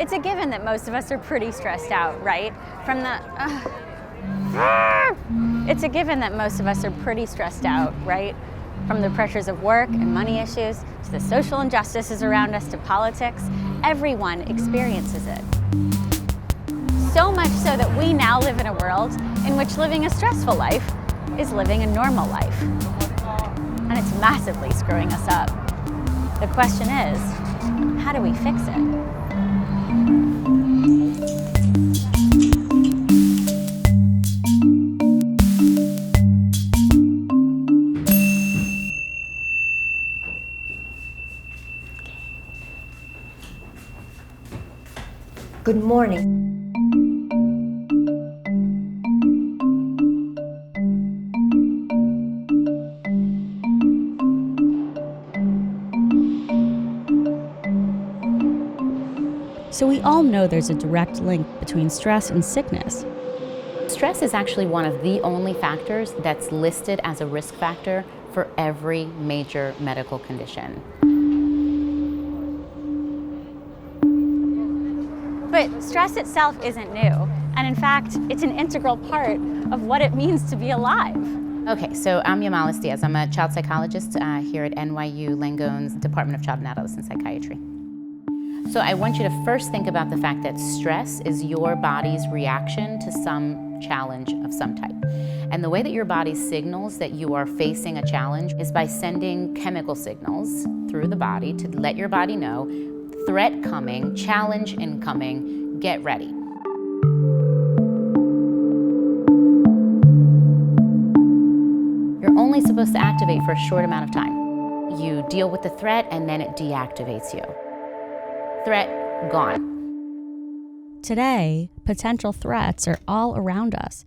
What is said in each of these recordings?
It's a given that most of us are pretty stressed out, right? It's a given that most of us are pretty stressed out, right? From the pressures of work and money issues, to the social injustices around us, to politics, everyone experiences it. So much so that we now live in a world in which living a stressful life is living a normal life. And it's massively screwing us up. The question is, how do we fix it? Good morning. So we all know there's a direct link between stress and sickness. Stress is actually one of the only factors that's listed as a risk factor for every major medical condition. But stress itself isn't new, and in fact, it's an integral part of what it means to be alive. Okay, so I'm Yamalis Diaz. I'm a child psychologist here at NYU Langone's Department of Child and Adolescent Psychiatry. So I want you to first think about the fact that stress is your body's reaction to some challenge of some type. And the way that your body signals that you are facing a challenge is by sending chemical signals through the body to let your body know, threat coming, challenge incoming, get ready. You're only supposed to activate for a short amount of time. You deal with the threat and then it deactivates you. Threat gone. Today, potential threats are all around us.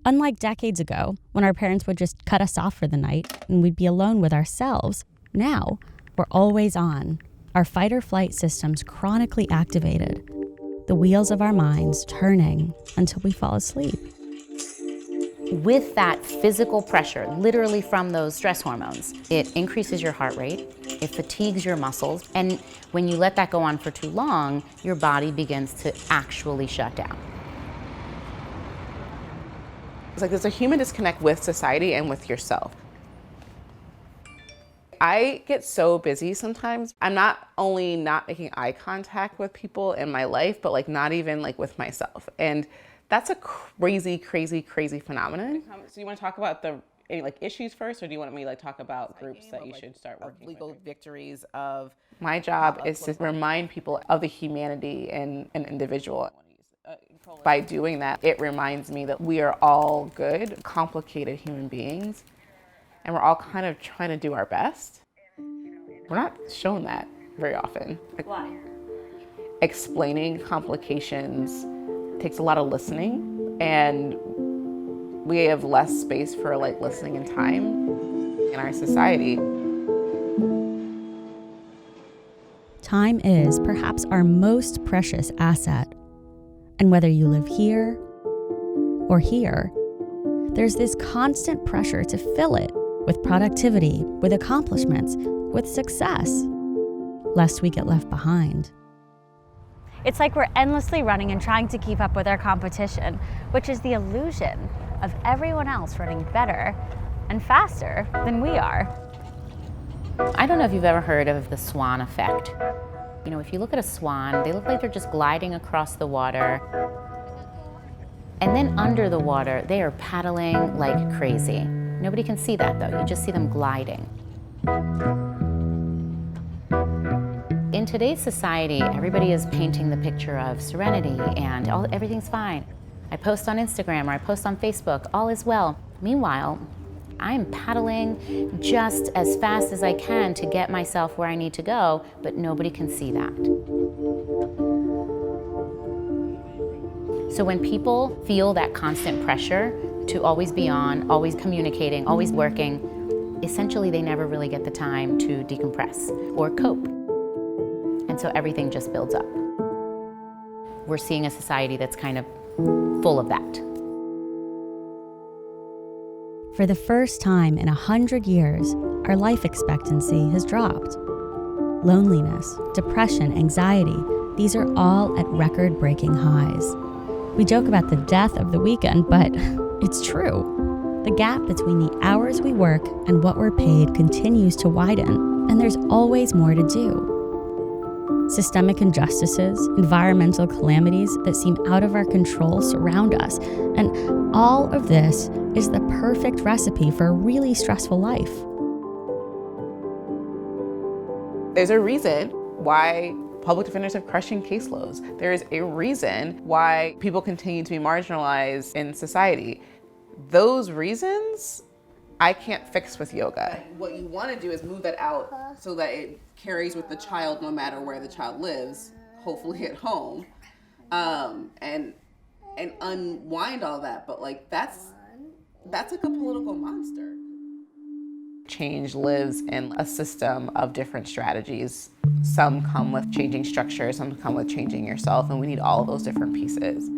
Unlike decades ago, when our parents would just cut us off for the night and we'd be alone with ourselves, now we're always on. Our fight or flight system's chronically activated, the wheels of our minds turning until we fall asleep. With that physical pressure, literally from those stress hormones, it increases your heart rate, it fatigues your muscles, and when you let that go on for too long, your body begins to actually shut down. It's like there's a human disconnect with society and with yourself. I get so busy sometimes. I'm not only not making eye contact with people in my life, but like not even like with myself. And that's a crazy, crazy, crazy phenomenon. So you want to talk about any like issues first, or do you want me to like talk about groups that you should start working legal with? victories of my job is to remind people of the humanity in an individual. By doing that, it reminds me that we are all good, complicated human beings, and we're all kind of trying to do our best. We're not shown that very often. Why? Explaining complications takes a lot of listening, and we have less space for like listening and time in our society. Time is perhaps our most precious asset. And whether you live here or here, there's this constant pressure to fill it with productivity, with accomplishments, with success, lest we get left behind. It's like we're endlessly running and trying to keep up with our competition, which is the illusion of everyone else running better and faster than we are. I don't know if you've ever heard of the Swan Effect. You know, if you look at a swan, they look like they're just gliding across the water. And then under the water, they are paddling like crazy. Nobody can see that though, you just see them gliding. In today's society, everybody is painting the picture of serenity and everything's fine. I post on Instagram or I post on Facebook, all is well. Meanwhile, I'm paddling just as fast as I can to get myself where I need to go, but nobody can see that. So when people feel that constant pressure to always be on, always communicating, always working, essentially they never really get the time to decompress or cope. And so everything just builds up. We're seeing a society that's kind of full of that. For the first time in 100 years, our life expectancy has dropped. Loneliness, depression, anxiety, these are all at record-breaking highs. We joke about the death of the weekend, but it's true. The gap between the hours we work and what we're paid continues to widen, and there's always more to do. Systemic injustices, environmental calamities that seem out of our control surround us, and all of this is the perfect recipe for a really stressful life. There's a reason why public defenders have crushing caseloads. There is a reason why people continue to be marginalized in society. Those reasons I can't fix with yoga. What you want to do is move that out so that it carries with the child no matter where the child lives, hopefully at home, and unwind all that. But like that's like a political monster. Change lives in a system of different strategies. Some come with changing structure, some come with changing yourself, and we need all of those different pieces.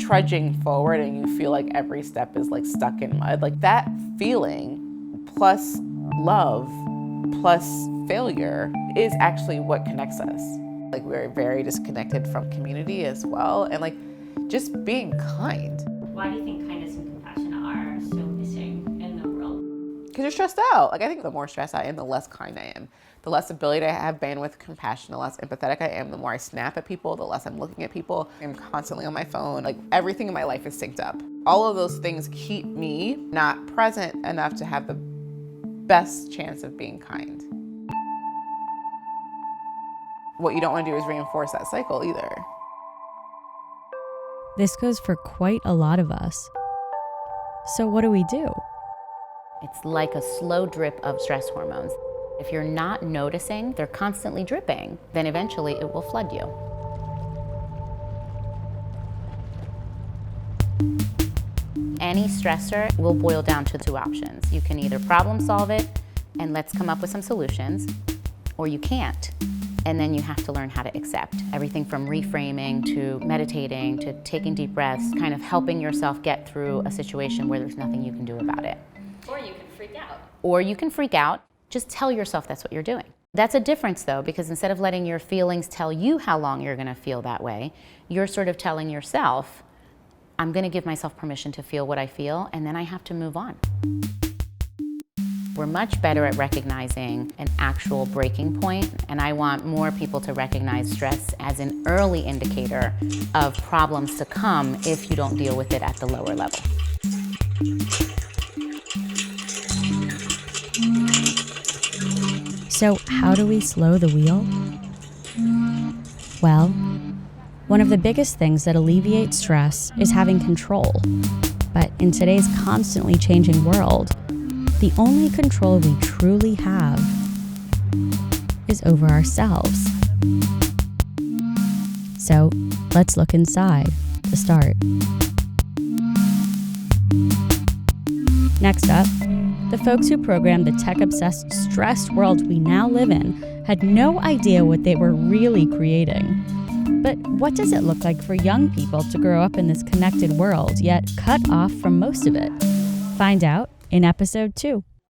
Trudging forward and you feel like every step is like stuck in mud, like that feeling plus love plus failure is actually what connects us. Like we're very disconnected from community as well, and like just being kind. Why do you think kindness and compassion are so missing in the world? Because you're stressed out. Like I think the more stressed I am, the less kind I am. The less ability I have bandwidth, compassion, the less empathetic I am, the more I snap at people, the less I'm looking at people. I'm constantly on my phone. Like everything in my life is synced up. All of those things keep me not present enough to have the best chance of being kind. What you don't want to do is reinforce that cycle either. This goes for quite a lot of us. So what do we do? It's like a slow drip of stress hormones. If you're not noticing they're constantly dripping, then eventually it will flood you. Any stressor will boil down to two options. You can either problem solve it and let's come up with some solutions, or you can't. And then you have to learn how to accept. Everything from reframing to meditating to taking deep breaths, kind of helping yourself get through a situation where there's nothing you can do about it. Or you can freak out. Or you can freak out. Just tell yourself that's what you're doing. That's a difference though, because instead of letting your feelings tell you how long you're gonna feel that way, you're sort of telling yourself, I'm gonna give myself permission to feel what I feel, and then I have to move on. We're much better at recognizing an actual breaking point, and I want more people to recognize stress as an early indicator of problems to come if you don't deal with it at the lower level. So how do we slow the wheel? Well, one of the biggest things that alleviates stress is having control. But in today's constantly changing world, the only control we truly have is over ourselves. So let's look inside to start. Next up, the folks who programmed the tech-obsessed, stressed world we now live in had no idea what they were really creating. But what does it look like for young people to grow up in this connected world, yet cut off from most of it? Find out in episode 2.